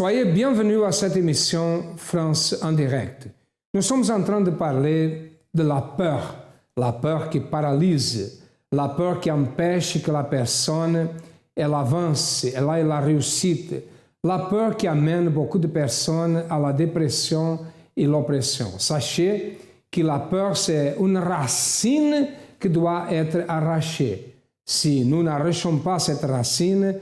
Soyez bienvenus à cette émission France en direct. Nous sommes en train de parler de la peur qui paralyse, la peur qui empêche que la personne elle avance, elle ait la réussite, la peur qui amène beaucoup de personnes à la dépression et l'oppression. Sachez que la peur, c'est une racine qui doit être arrachée. Si nous n'arrachons pas cette racine,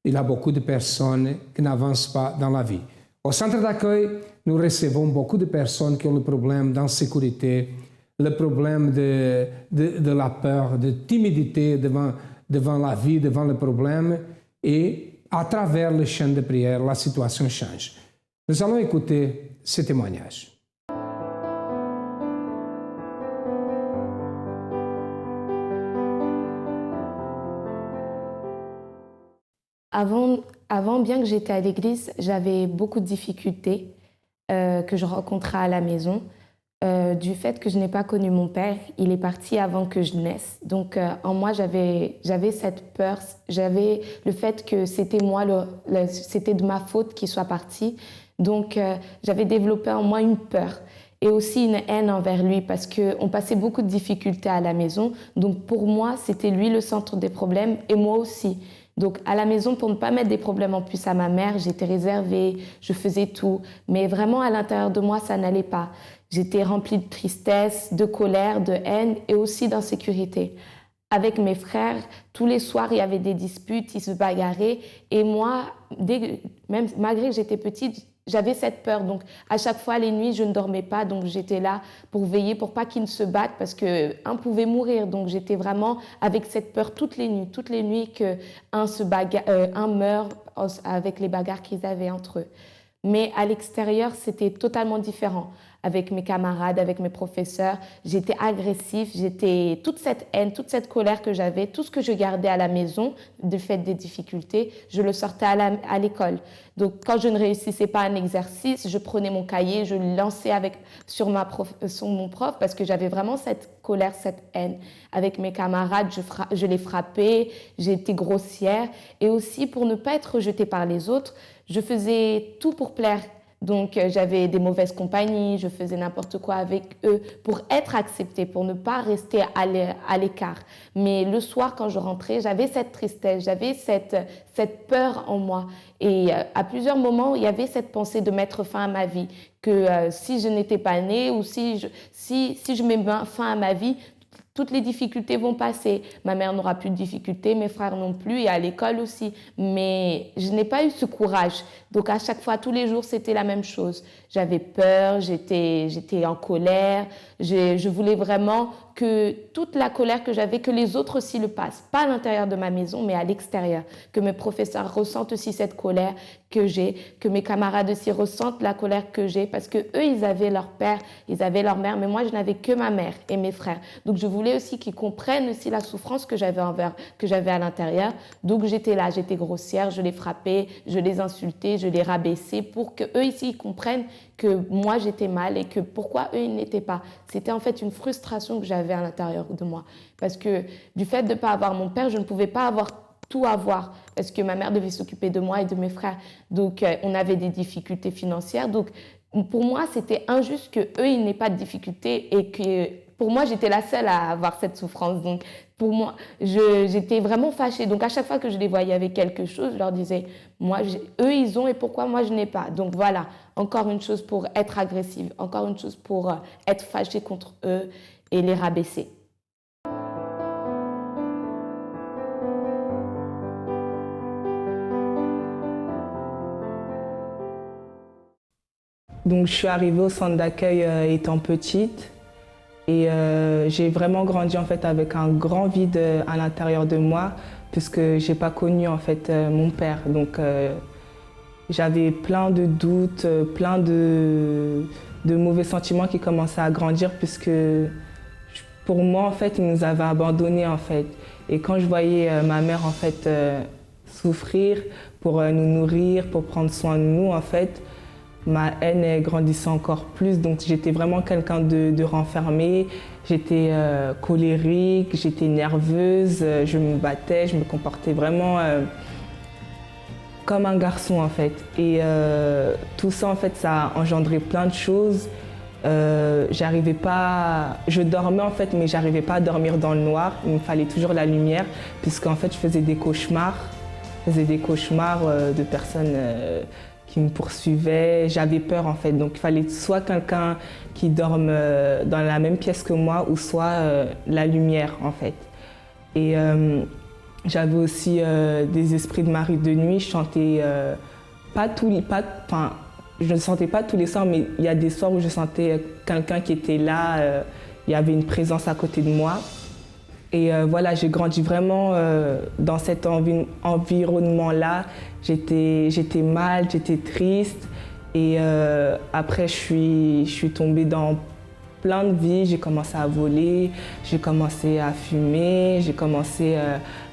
il y a beaucoup de personnes qui n'avancent pas dans la vie. Au centre d'accueil, nous recevons beaucoup de personnes qui ont le problème d'insécurité, le problème de la peur, de timidité devant la vie, devant le problème. Et à travers le chant de prière, la situation change. Nous allons écouter ce témoignage. Avant, bien que j'étais à l'église, j'avais beaucoup de difficultés que je rencontrais à la maison. Du fait que je n'ai pas connu mon père, il est parti avant que je naisse. Donc en moi, j'avais cette peur, j'avais le fait que c'était moi, c'était de ma faute qu'il soit parti. Donc j'avais développé en moi une peur et aussi une haine envers lui parce qu'on passait beaucoup de difficultés à la maison. Donc pour moi, c'était lui le centre des problèmes et moi aussi. Donc à la maison, pour ne pas mettre des problèmes en plus à ma mère, j'étais réservée, je faisais tout. Mais vraiment à l'intérieur de moi, ça n'allait pas. J'étais remplie de tristesse, de colère, de haine et aussi d'insécurité. Avec mes frères, tous les soirs, il y avait des disputes, ils se bagarraient. Et moi, même malgré que j'étais petite, j'avais cette peur. Donc, à chaque fois, les nuits, je ne dormais pas. Donc, j'étais là pour veiller, pour pas qu'ils ne se battent parce qu'un pouvait mourir. Donc, j'étais vraiment avec cette peur toutes les nuits qu'un meurt avec les bagarres qu'ils avaient entre eux. Mais à l'extérieur, c'était totalement différent. Avec mes camarades, avec mes professeurs, j'étais agressive, toute cette haine, toute cette colère que j'avais, tout ce que je gardais à la maison, du fait des difficultés, je le sortais à l'école. Donc, quand je ne réussissais pas un exercice, je prenais mon cahier, je le lançais sur mon prof parce que j'avais vraiment cette colère, cette haine. Avec mes camarades, je les frappais, j'étais grossière. Et aussi, pour ne pas être rejetée par les autres, je faisais tout pour plaire. Donc, j'avais des mauvaises compagnies, je faisais n'importe quoi avec eux pour être acceptée, pour ne pas rester à l'écart. Mais le soir, quand je rentrais, j'avais cette tristesse, j'avais cette peur en moi. Et à plusieurs moments, il y avait cette pensée de mettre fin à ma vie, que si je n'étais pas née ou si je mets fin à ma vie, toutes les difficultés vont passer. Ma mère n'aura plus de difficultés, mes frères non plus, et à l'école aussi. Mais je n'ai pas eu ce courage. Donc à chaque fois, tous les jours, c'était la même chose. J'avais peur, j'étais en colère. Je voulais vraiment que toute la colère que j'avais, que les autres aussi le passent. Pas à l'intérieur de ma maison, mais à l'extérieur. Que mes professeurs ressentent aussi cette colère que j'ai, que mes camarades aussi ressentent la colère que j'ai, parce que eux, ils avaient leur père, ils avaient leur mère, mais moi, je n'avais que ma mère et mes frères. Donc, je voulais aussi qu'ils comprennent aussi la souffrance que j'avais à l'intérieur. Donc, j'étais là, j'étais grossière, je les frappais, je les insultais, je les rabaissais pour que eux ici, ils comprennent que moi, j'étais mal et que pourquoi eux, ils n'étaient pas. C'était en fait une frustration que j'avais à l'intérieur de moi. Parce que du fait de ne pas avoir mon père, je ne pouvais pas tout avoir parce que ma mère devait s'occuper de moi et de mes frères. Donc, on avait des difficultés financières. Donc, pour moi, c'était injuste qu'eux, ils n'aient pas de difficultés et que pour moi, j'étais la seule à avoir cette souffrance. Donc, pour moi, j'étais vraiment fâchée. Donc, à chaque fois que je les voyais avec quelque chose, je leur disais, eux, ils ont et pourquoi moi, je n'ai pas. Donc, voilà, encore une chose pour être agressive, encore une chose pour être fâchée contre eux et les rabaisser. Donc, je suis arrivée au centre d'accueil étant petite et j'ai vraiment grandi en fait avec un grand vide à l'intérieur de moi puisque j'ai pas connu en fait mon père. Donc, j'avais plein de doutes, plein de mauvais sentiments qui commençaient à grandir puisque pour moi en fait, il nous avait abandonnés en fait. Et quand je voyais ma mère en fait souffrir pour nous nourrir, pour prendre soin de nous en fait, ma haine grandissait encore plus, donc j'étais vraiment quelqu'un de renfermé, j'étais colérique, j'étais nerveuse, je me battais, je me comportais vraiment comme un garçon en fait. Et tout ça en fait, ça a engendré plein de choses. J'arrivais pas, je dormais en fait, mais j'arrivais pas à dormir dans le noir. Il me fallait toujours la lumière, puisqu'en fait je faisais des cauchemars. De personnes qui me poursuivaient. J'avais peur en fait, donc il fallait soit quelqu'un qui dorme dans la même pièce que moi, ou soit la lumière en fait. Et j'avais aussi des esprits de mari de nuit. Je chantais je ne sentais pas tous les soirs, mais il y a des soirs où je sentais quelqu'un qui était là, il y avait une présence à côté de moi. Et voilà, j'ai grandi vraiment dans cet environnement-là. J'étais mal, j'étais triste. Et après, je suis tombée dans plein de vies. J'ai commencé à voler, j'ai commencé à fumer, j'ai commencé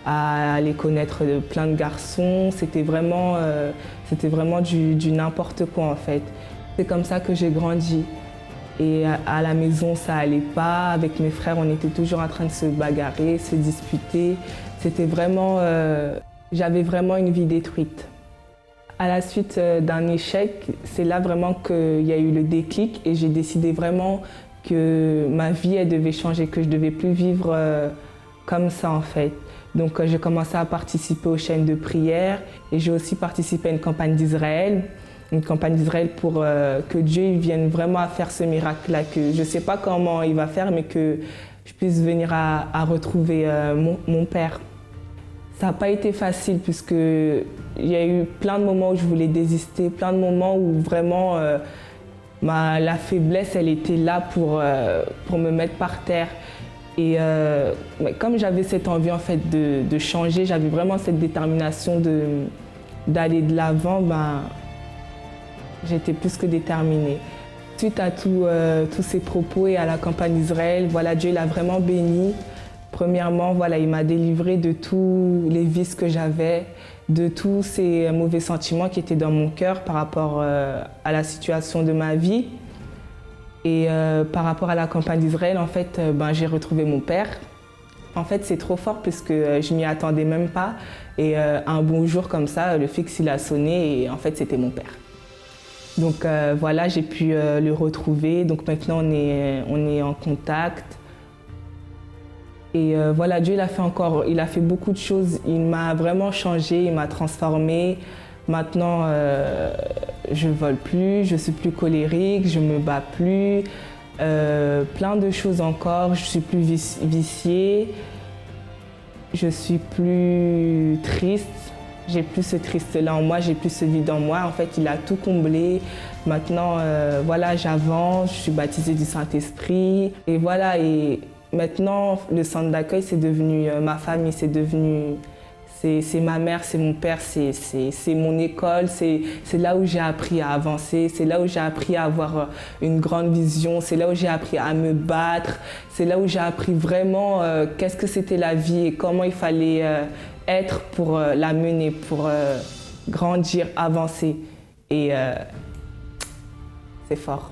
à aller connaître plein de garçons. C'était vraiment du n'importe quoi en fait. C'est comme ça que j'ai grandi. Et à la maison, ça allait pas. Avec mes frères, on était toujours en train de se bagarrer, se disputer. C'était vraiment... j'avais vraiment une vie détruite. À la suite d'un échec, c'est là vraiment qu'il y a eu le déclic et j'ai décidé vraiment que ma vie, elle devait changer, que je ne devais plus vivre comme ça en fait. Donc j'ai commencé à participer aux chaînes de prière et j'ai aussi participé à une campagne d'Israël. Une campagne d'Israël pour que Dieu vienne vraiment à faire ce miracle-là, que je ne sais pas comment il va faire, mais que je puisse venir à retrouver mon père. Ça n'a pas été facile puisqu'il y a eu plein de moments où je voulais désister, plein de moments où vraiment la faiblesse, elle était là pour me mettre par terre. Et comme j'avais cette envie en fait de changer, j'avais vraiment cette détermination d'aller de l'avant, j'étais plus que déterminée. Suite à tous ces propos et à la campagne d'Israël, voilà, Dieu l'a vraiment béni. Premièrement, voilà, il m'a délivrée de tous les vices que j'avais, de tous ces mauvais sentiments qui étaient dans mon cœur par rapport à la situation de ma vie. Et par rapport à la campagne d'Israël, en fait, j'ai retrouvé mon père. En fait, c'est trop fort puisque je m'y attendais même pas. Et un bon jour comme ça, le fixe il a sonné et en fait, c'était mon père. Donc voilà, j'ai pu le retrouver. Donc maintenant, on est en contact. Et voilà, Dieu il a fait beaucoup de choses. Il m'a vraiment changé, il m'a transformée. Maintenant, je ne vole plus, je suis plus colérique, je ne me bats plus. Plein de choses encore. Je suis plus viciée. Je suis plus triste. J'ai plus ce triste-là en moi, j'ai plus ce vide en moi. En fait, il a tout comblé. Maintenant, voilà, j'avance, je suis baptisée du Saint-Esprit. Et voilà, et maintenant, le centre d'accueil, c'est devenu ma famille, c'est ma mère, c'est mon père, c'est mon école, c'est là où j'ai appris à avancer, c'est là où j'ai appris à avoir une grande vision, c'est là où j'ai appris à me battre, c'est là où j'ai appris vraiment qu'est-ce que c'était la vie et comment il fallait être pour la mener, pour grandir, avancer. Et c'est fort.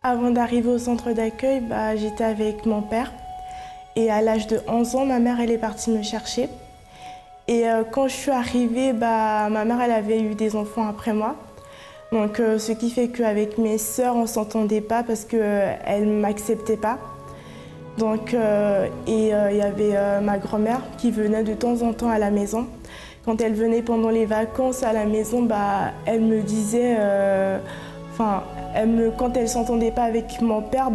Avant d'arriver au centre d'accueil, j'étais avec mon père. Et à l'âge de 11 ans, ma mère elle est partie me chercher. Et quand je suis arrivée, ma mère elle avait eu des enfants après moi. Donc ce qui fait qu'avec mes sœurs, on ne s'entendait pas parce qu'elles ne m'acceptaient pas. Donc, il y avait ma grand-mère qui venait de temps en temps à la maison. Quand elle venait pendant les vacances à la maison, elle me disait, quand elle ne s'entendait pas avec mon père,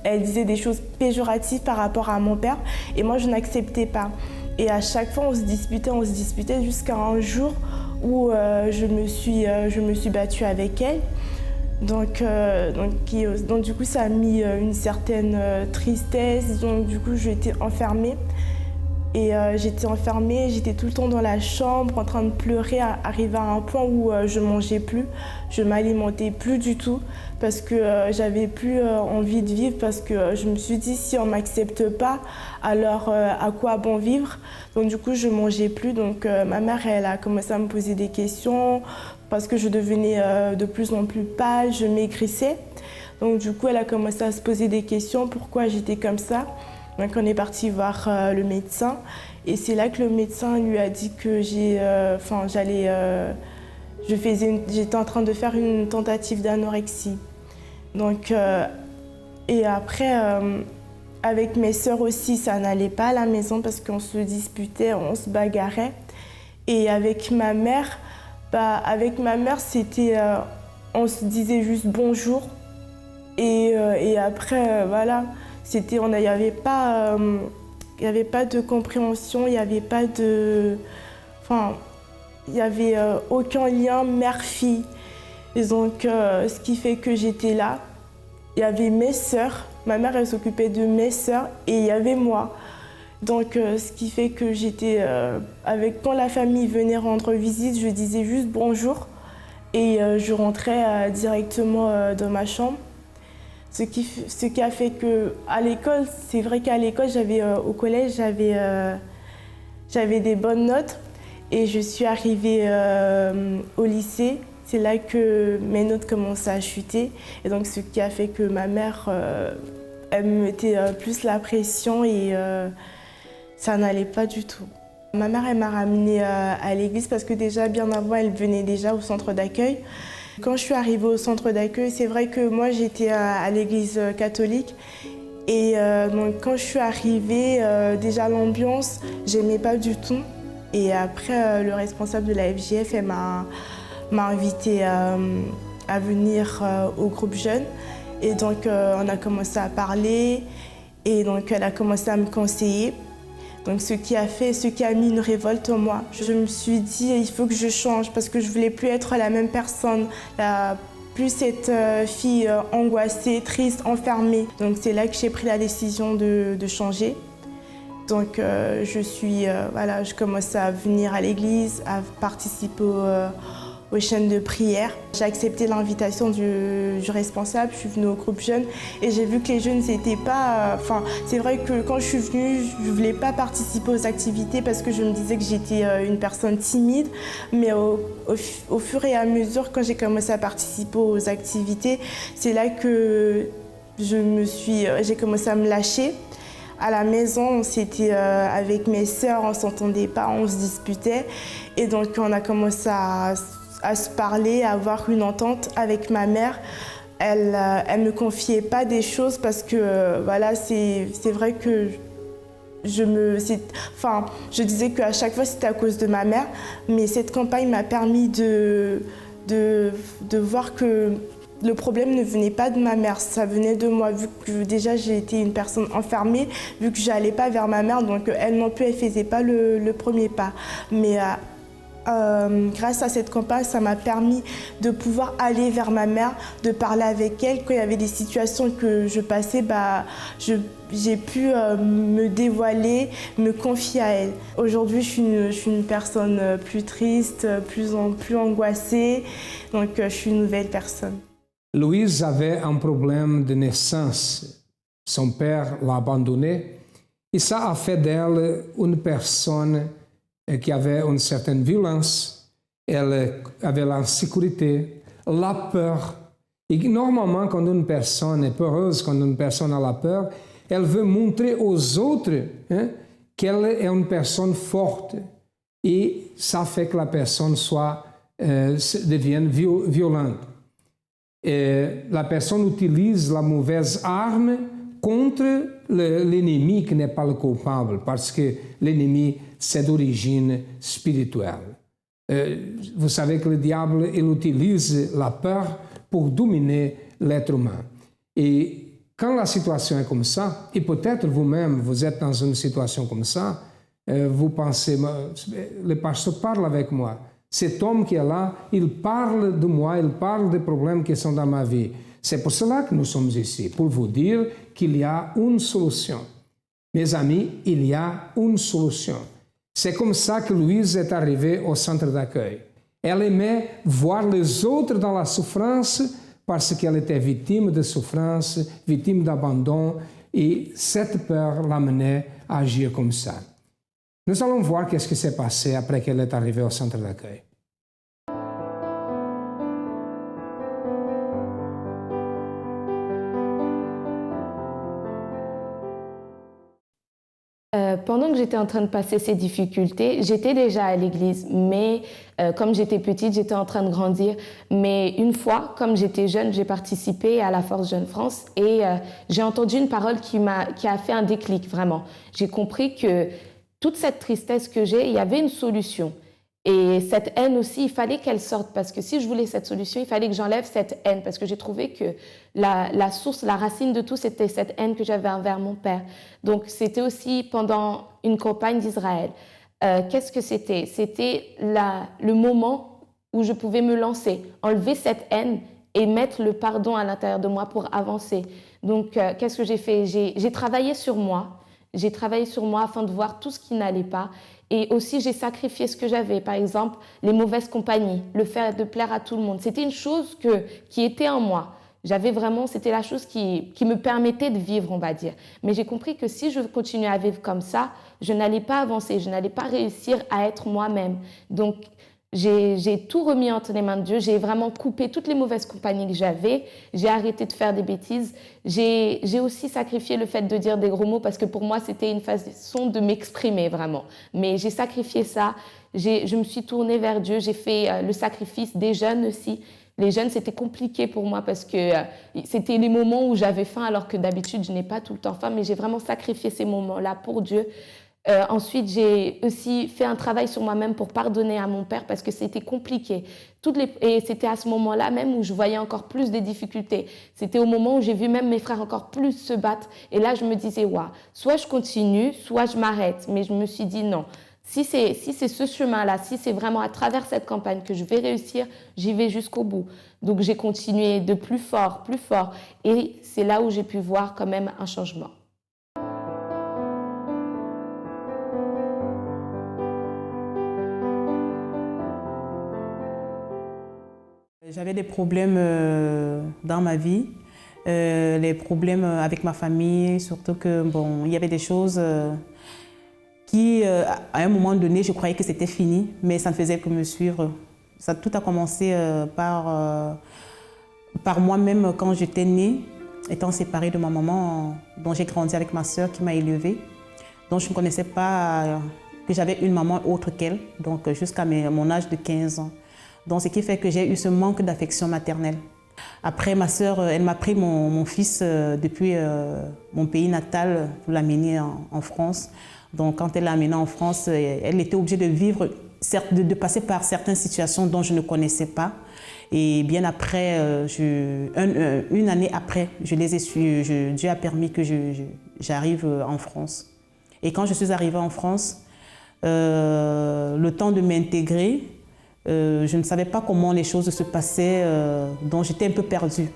elle disait des choses péjoratives par rapport à mon père et moi je n'acceptais pas. Et à chaque fois on se disputait jusqu'à un jour où je me suis battue avec elle. Donc du coup ça a mis une certaine tristesse, donc du coup j'étais enfermée. Et j'étais tout le temps dans la chambre en train de pleurer, arrivé à un point où je mangeais plus, je m'alimentais plus du tout parce que j'avais plus envie de vivre parce que je me suis dit si on m'accepte pas, alors à quoi bon vivre? Donc du coup je mangeais plus, donc ma mère elle a commencé à me poser des questions parce que je devenais de plus en plus pâle, je maigrissais. Donc du coup elle a commencé à se poser des questions, pourquoi j'étais comme ça. Donc on est parti voir le médecin et c'est là que le médecin lui a dit que j'étais en train de faire une tentative d'anorexie. Donc et après avec mes sœurs aussi ça n'allait pas à la maison parce qu'on se disputait, on se bagarrait. Et avec ma mère, c'était on se disait juste bonjour et après voilà. Il n'y avait pas de compréhension, il n'y avait pas de... Enfin, il n'y avait aucun lien mère-fille. Et donc, ce qui fait que j'étais là. Il y avait mes sœurs, ma mère, elle s'occupait de mes sœurs et il y avait moi. Donc, ce qui fait que j'étais... quand la famille venait rendre visite, je disais juste bonjour et je rentrais directement dans ma chambre. Ce qui a fait que à l'école, c'est vrai qu'à l'école, au collège, j'avais des bonnes notes et je suis arrivée au lycée. C'est là que mes notes commençaient à chuter et donc ce qui a fait que ma mère, elle me mettait plus la pression et ça n'allait pas du tout. Ma mère, elle m'a ramenée à l'église parce que déjà bien avant, elle venait déjà au centre d'accueil. Quand je suis arrivée au centre d'accueil, c'est vrai que moi j'étais à l'église catholique et donc quand je suis arrivée, déjà l'ambiance, j'aimais pas du tout. Et après, le responsable de la FJF m'a invitée à venir au groupe jeune. Et donc on a commencé à parler et donc elle a commencé à me conseiller. Donc ce qui a mis une révolte en moi. Je me suis dit, il faut que je change parce que je voulais plus être la même personne, plus cette fille angoissée, triste, enfermée. Donc c'est là que j'ai pris la décision de changer. Donc je commence à venir à l'église, à participer aux chaînes de prière. J'ai accepté l'invitation du responsable, je suis venue au groupe jeune et j'ai vu que les jeunes n'étaient pas... c'est vrai que quand je suis venue, je ne voulais pas participer aux activités parce que je me disais que j'étais une personne timide. Mais au fur et à mesure, quand j'ai commencé à participer aux activités, c'est là que j'ai commencé à me lâcher. À la maison, c'était avec mes sœurs, on ne s'entendait pas, on se disputait. Et donc on a commencé à se parler, à avoir une entente avec ma mère. Elle me confiait pas des choses parce que c'est vrai que je disais qu'à chaque fois c'était à cause de ma mère, mais cette campagne m'a permis de voir que le problème ne venait pas de ma mère, ça venait de moi, vu que déjà j'ai été une personne enfermée, vu que j'allais pas vers ma mère, donc elle non plus, elle faisait pas le premier pas. Mais grâce à cette campagne, ça m'a permis de pouvoir aller vers ma mère, de parler avec elle. Quand il y avait des situations que je passais, j'ai pu me dévoiler, me confier à elle. Aujourd'hui, je suis une personne plus triste, plus angoissée, donc je suis une nouvelle personne. Louise avait un problème de naissance. Son père l'a abandonnée et ça a fait d'elle une personne qui avait une certaine violence. Elle avait l'insécurité, la peur. Et normalement, quand une personne est peureuse, quand une personne a la peur, elle veut montrer aux autres qu'elle est une personne forte. Et ça fait que la personne devienne violente. Et la personne utilise la mauvaise arme contre l'ennemi qui n'est pas le coupable, parce que l'ennemi, c'est d'origine spirituelle. Vous savez que le diable, il utilise la peur pour dominer l'être humain. Et quand la situation est comme ça, et peut-être vous-même, vous êtes dans une situation comme ça, vous pensez, le pasteur parle avec moi. Cet homme qui est là, il parle de moi, il parle des problèmes qui sont dans ma vie. C'est pour cela que nous sommes ici, pour vous dire qu'il y a une solution. Mes amis, il y a une solution. C'est comme ça que Louise est arrivée au centre d'accueil. Elle aimait voir les autres dans la souffrance parce qu'elle était victime de souffrance, victime d'abandon, et cette peur l'amenait à agir comme ça. Nous allons voir qu'est-ce qui s'est passé après qu'elle est arrivée au centre d'accueil. Pendant que j'étais en train de passer ces difficultés, j'étais déjà à l'église, mais comme j'étais petite, j'étais en train de grandir. Mais une fois, comme j'étais jeune, j'ai participé à la Force Jeune France et j'ai entendu une parole qui a fait un déclic, vraiment. J'ai compris que toute cette tristesse que j'ai, il y avait une solution. Et cette haine aussi, il fallait qu'elle sorte parce que si je voulais cette solution, il fallait que j'enlève cette haine parce que j'ai trouvé que la source, la racine de tout, c'était cette haine que j'avais envers mon père. Donc, c'était aussi pendant une campagne d'Israël. Qu'est-ce que c'était? C'était le moment où je pouvais me lancer, enlever cette haine et mettre le pardon à l'intérieur de moi pour avancer. Donc, qu'est-ce que j'ai fait? J'ai travaillé sur moi. J'ai travaillé sur moi afin de voir tout ce qui n'allait pas. Et aussi, j'ai sacrifié ce que j'avais. Par exemple, les mauvaises compagnies, le fait de plaire à tout le monde. C'était une chose qui était en moi. J'avais vraiment, c'était la chose qui me permettait de vivre, on va dire. Mais j'ai compris que si je continuais à vivre comme ça, je n'allais pas avancer, je n'allais pas réussir à être moi-même. Donc, j'ai tout remis entre les mains de Dieu. J'ai vraiment coupé toutes les mauvaises compagnies que j'avais. J'ai arrêté de faire des bêtises. J'ai aussi sacrifié le fait de dire des gros mots parce que pour moi, c'était une façon de m'exprimer vraiment. Mais j'ai sacrifié ça. Je me suis tournée vers Dieu. J'ai fait le sacrifice des jeûnes aussi. Les jeûnes, c'était compliqué pour moi parce que c'était les moments où j'avais faim alors que d'habitude, je n'ai pas tout le temps faim. Mais j'ai vraiment sacrifié ces moments-là pour Dieu. Ensuite, j'ai aussi fait un travail sur moi-même pour pardonner à mon père parce que c'était compliqué. Et c'était à ce moment-là même où je voyais encore plus des difficultés. C'était au moment où j'ai vu même mes frères encore plus se battre. Et là, je me disais, waouh, soit je continue, soit je m'arrête. Mais je me suis dit non. Si c'est ce chemin-là, si c'est vraiment à travers cette campagne que je vais réussir, j'y vais jusqu'au bout. Donc, j'ai continué de plus fort, plus fort. Et c'est là où j'ai pu voir quand même un changement. J'avais des problèmes dans ma vie, les problèmes avec ma famille, surtout que bon, il y avait des choses qui, à un moment donné, je croyais que c'était fini, mais ça ne faisait que me suivre. Tout a commencé par moi-même quand j'étais née, étant séparée de ma maman, dont j'ai grandi avec ma sœur qui m'a élevée. Donc je ne connaissais pas que j'avais une maman autre qu'elle, donc jusqu'à mon âge de 15 ans. Donc, ce qui fait que j'ai eu ce manque d'affection maternelle. Après, ma sœur, elle m'a pris mon fils depuis mon pays natal pour l'amener en France. Donc, quand elle l'a amené en France, elle était obligée de vivre, de passer par certaines situations dont je ne connaissais pas. Et bien après, une année après, je les ai su. Dieu a permis que j'arrive en France. Et quand je suis arrivée en France, le temps de m'intégrer, je ne savais pas comment les choses se passaient, donc j'étais un peu perdue.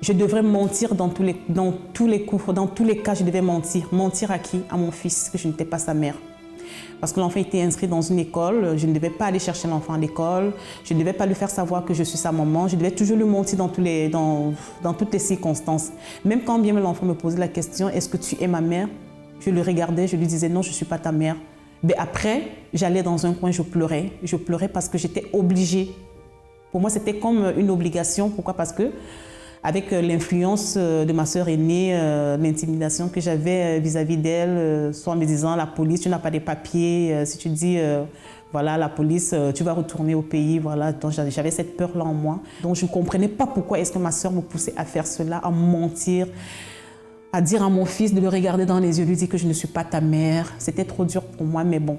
Je devrais mentir dans tous les cas, je devais mentir. Mentir à qui? À mon fils, que je n'étais pas sa mère. Parce que l'enfant était inscrit dans une école, je ne devais pas aller chercher l'enfant à l'école, je ne devais pas lui faire savoir que je suis sa maman, je devais toujours lui mentir dans toutes les circonstances. Même quand bien l'enfant me posait la question, est-ce que tu es ma mère? Je le regardais, je lui disais non, je ne suis pas ta mère. Mais après, j'allais dans un coin, je pleurais parce que j'étais obligée. Pour moi, c'était comme une obligation. Pourquoi? Parce que avec l'influence de ma sœur aînée, l'intimidation que j'avais vis-à-vis d'elle, soit en me disant la police, tu n'as pas de papiers, si tu dis voilà la police, tu vas retourner au pays, voilà. Donc j'avais cette peur-là en moi. Donc je ne comprenais pas pourquoi est-ce que ma sœur me poussait à faire cela, à mentir, à dire à mon fils de le regarder dans les yeux, lui dire que je ne suis pas ta mère. C'était trop dur pour moi, mais bon.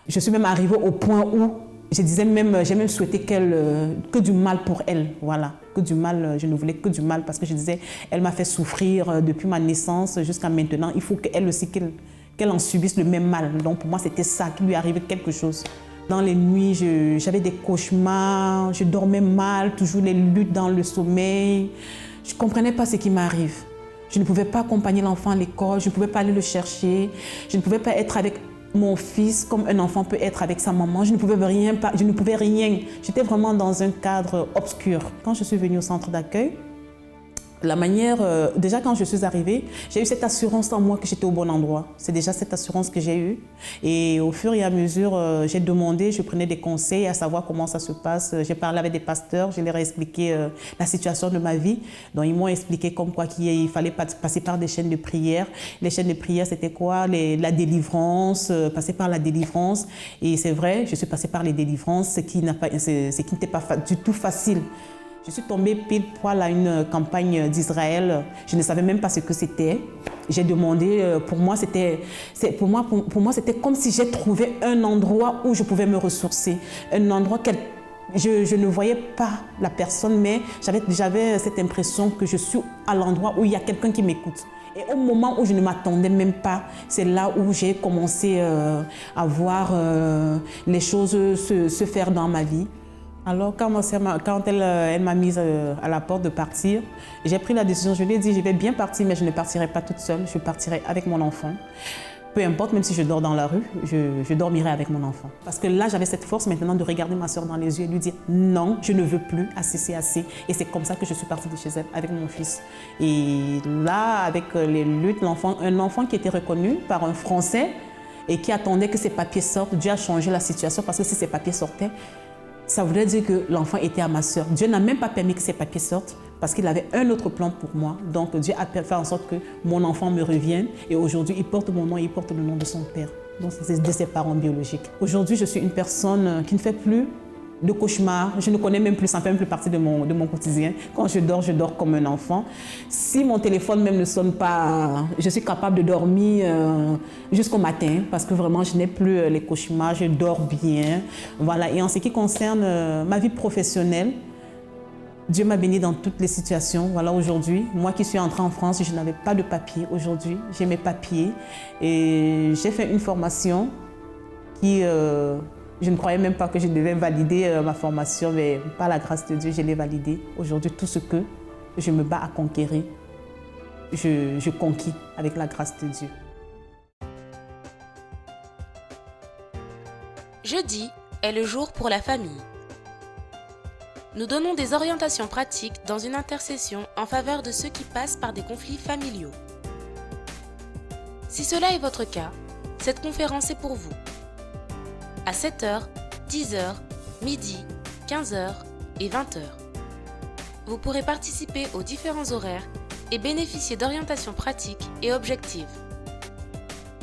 Je suis même arrivée au point où j'ai même souhaité que du mal pour elle, voilà. Que du mal, je ne voulais que du mal parce que je disais, elle m'a fait souffrir depuis ma naissance jusqu'à maintenant. Il faut qu'elle aussi, qu'elle en subisse le même mal. Donc pour moi, c'était ça, qu'il lui arrivait quelque chose. Dans les nuits, j'avais des cauchemars, je dormais mal, toujours les luttes dans le sommeil. Je ne comprenais pas ce qui m'arrive. Je ne pouvais pas accompagner l'enfant à l'école, je ne pouvais pas aller le chercher, je ne pouvais pas être avec mon fils comme un enfant peut être avec sa maman. Je ne pouvais rien. J'étais vraiment dans un cadre obscur. Quand je suis venue au centre d'accueil, La manière, déjà quand je suis arrivée, j'ai eu cette assurance en moi que j'étais au bon endroit. C'est déjà cette assurance que j'ai eue. Et au fur et à mesure, j'ai demandé, je prenais des conseils à savoir comment ça se passe. J'ai parlé avec des pasteurs, je leur ai expliqué la situation de ma vie. Donc ils m'ont expliqué comme quoi qu'il fallait passer par des chaînes de prière. Les chaînes de prière, c'était quoi? La délivrance, passer par la délivrance. Et c'est vrai, je suis passée par les délivrances, ce qui n'était pas du tout facile. Je suis tombée pile poil à une campagne d'Israël. Je ne savais même pas ce que c'était. J'ai demandé, pour moi, c'était comme si j'ai trouvé un endroit où je pouvais me ressourcer. Un endroit je ne voyais pas la personne, mais j'avais cette impression que je suis à l'endroit où il y a quelqu'un qui m'écoute. Et au moment où je ne m'attendais même pas, c'est là où j'ai commencé à voir les choses se faire dans ma vie. Alors, quand elle m'a mise à la porte de partir, j'ai pris la décision, je lui ai dit, je vais bien partir, mais je ne partirai pas toute seule, je partirai avec mon enfant. Peu importe, même si je dors dans la rue, je dormirai avec mon enfant. Parce que là, j'avais cette force maintenant de regarder ma soeur dans les yeux et lui dire, non, je ne veux plus, assez, c'est assez. Et c'est comme ça que je suis partie de chez elle avec mon fils. Et là, avec les luttes, un enfant qui était reconnu par un Français et qui attendait que ses papiers sortent, Dieu a changé la situation parce que si ses papiers sortaient, ça voudrait dire que l'enfant était à ma sœur. Dieu n'a même pas permis que ses papiers sortent parce qu'il avait un autre plan pour moi. Donc Dieu a fait en sorte que mon enfant me revienne et aujourd'hui il porte mon nom et il porte le nom de son père, donc c'est de ses parents biologiques. Aujourd'hui je suis une personne qui ne fait plus de cauchemars, je ne connais même plus, ça ne fait même plus partie de mon quotidien. Quand je dors comme un enfant. Si mon téléphone même ne sonne pas, je suis capable de dormir jusqu'au matin parce que vraiment je n'ai plus les cauchemars, je dors bien. Voilà. Et en ce qui concerne ma vie professionnelle, Dieu m'a bénie dans toutes les situations. Voilà, aujourd'hui, moi qui suis entrée en France, je n'avais pas de papier. Aujourd'hui, j'ai mes papiers et j'ai fait une formation qui... je ne croyais même pas que je devais valider ma formation, mais par la grâce de Dieu, je l'ai validée. Aujourd'hui, tout ce que je me bats à conquérir, je conquis avec la grâce de Dieu. Jeudi est le jour pour la famille. Nous donnons des orientations pratiques dans une intercession en faveur de ceux qui passent par des conflits familiaux. Si cela est votre cas, cette conférence est pour vous. À 7h, 10h, midi, 15h et 20h. Vous pourrez participer aux différents horaires et bénéficier d'orientations pratiques et objectives.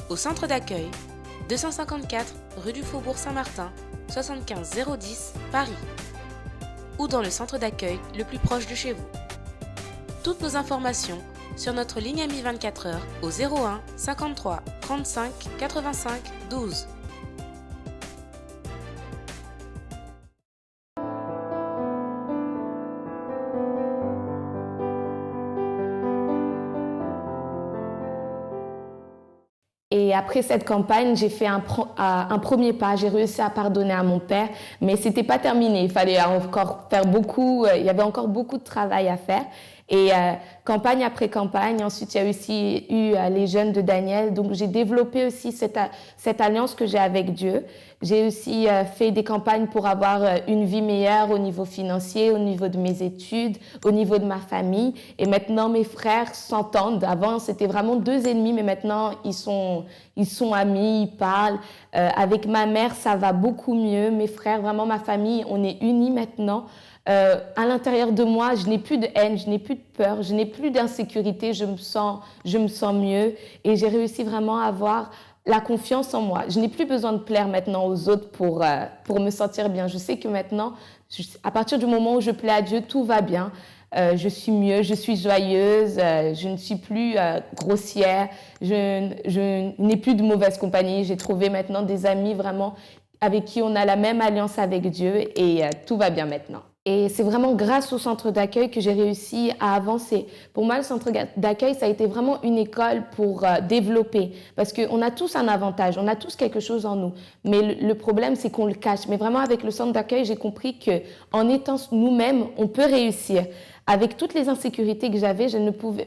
Au centre d'accueil, 254 rue du Faubourg Saint-Martin, 75 010, Paris. Ou dans le centre d'accueil le plus proche de chez vous. Toutes nos informations sur notre ligne AMI 24h au 01 53 35 85 12. Et après cette campagne, j'ai fait un premier pas, j'ai réussi à pardonner à mon père, mais ce n'était pas terminé, il fallait encore faire beaucoup, il y avait encore beaucoup de travail à faire. Et campagne après campagne, ensuite il y a aussi eu les jeunes de Daniel, donc j'ai développé aussi cette alliance que j'ai avec Dieu. J'ai aussi fait des campagnes pour avoir une vie meilleure au niveau financier, au niveau de mes études, au niveau de ma famille. Et maintenant, mes frères s'entendent. Avant, c'était vraiment deux ennemis, mais maintenant, ils sont amis, ils parlent. Avec ma mère, ça va beaucoup mieux. Mes frères, vraiment ma famille, on est unis maintenant. À l'intérieur de moi, je n'ai plus de haine, je n'ai plus de peur, je n'ai plus d'insécurité, je me sens mieux. Et j'ai réussi vraiment à avoir la confiance en moi. Je n'ai plus besoin de plaire maintenant aux autres pour me sentir bien. Je sais que maintenant, à partir du moment où je plais à Dieu, tout va bien. Je suis mieux, je suis joyeuse, je ne suis plus grossière, je n'ai plus de mauvaise compagnie. J'ai trouvé maintenant des amis vraiment avec qui on a la même alliance avec Dieu et tout va bien maintenant. Et c'est vraiment grâce au centre d'accueil que j'ai réussi à avancer. Pour moi, le centre d'accueil, ça a été vraiment une école pour développer. Parce qu'on a tous un avantage, on a tous quelque chose en nous. Mais le problème, c'est qu'on le cache. Mais vraiment, avec le centre d'accueil, j'ai compris qu'en étant nous-mêmes, on peut réussir. Avec toutes les insécurités que j'avais,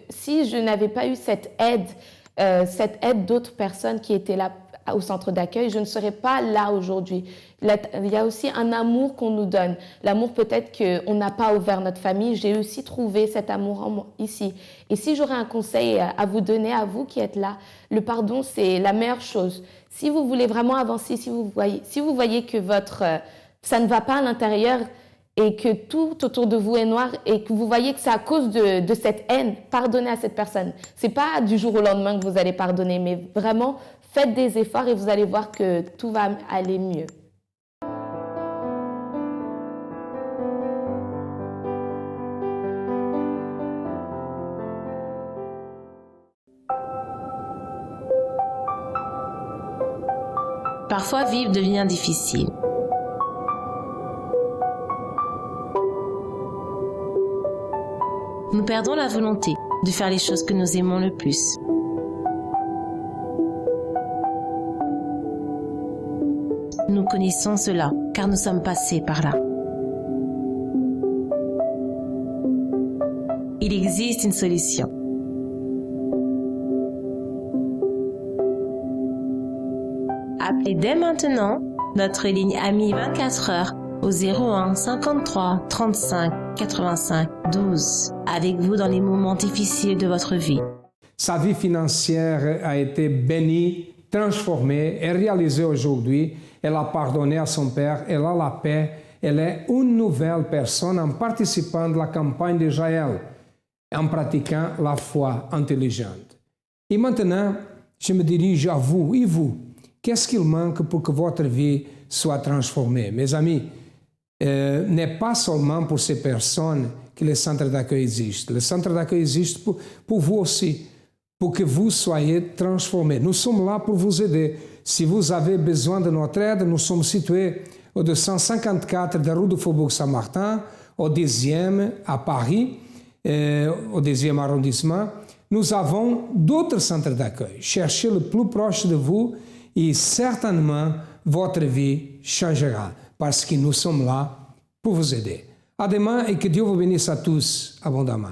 si je n'avais pas eu cette aide d'autres personnes qui étaient là au centre d'accueil, je ne serais pas là aujourd'hui. Il y a aussi un amour qu'on nous donne. L'amour peut-être qu'on n'a pas ouvert notre famille. J'ai aussi trouvé cet amour en moi, ici. Et si j'aurais un conseil à vous donner, à vous qui êtes là, le pardon, c'est la meilleure chose. Si vous voulez vraiment avancer, si vous voyez que ça ne va pas à l'intérieur et que tout autour de vous est noir et que vous voyez que c'est à cause de cette haine, pardonnez à cette personne. Ce n'est pas du jour au lendemain que vous allez pardonner, mais vraiment, faites des efforts et vous allez voir que tout va aller mieux. Parfois, vivre devient difficile. Nous perdons la volonté de faire les choses que nous aimons le plus. Nous connaissons cela car nous sommes passés par là. Il existe une solution. Appelez dès maintenant notre ligne Amis 24 heures au 01 53 35 85 12 avec vous dans les moments difficiles de votre vie. Sa vie financière a été bénie, transformée et réalisée aujourd'hui. Elle a pardonné à son père, elle a la paix, elle est une nouvelle personne en participant de la campagne de Jaël, en pratiquant la foi intelligente. Et maintenant, je me dirige à vous, et vous, qu'est-ce qu'il manque pour que votre vie soit transformée? Mes amis, n'est pas seulement pour ces personnes que le centre d'accueil existe. Le centre d'accueil existe pour vous aussi, pour que vous soyez transformés. Nous sommes là pour vous aider. Si vous avez besoin de notre aide, nous sommes situés au 254 de la rue du Faubourg Saint-Martin, au 10e à Paris, au 10e arrondissement. Nous avons d'autres centres d'accueil. Cherchez le plus proche de vous et certainement votre vie changera parce que nous sommes là pour vous aider. À demain et que Dieu vous bénisse à tous abondamment.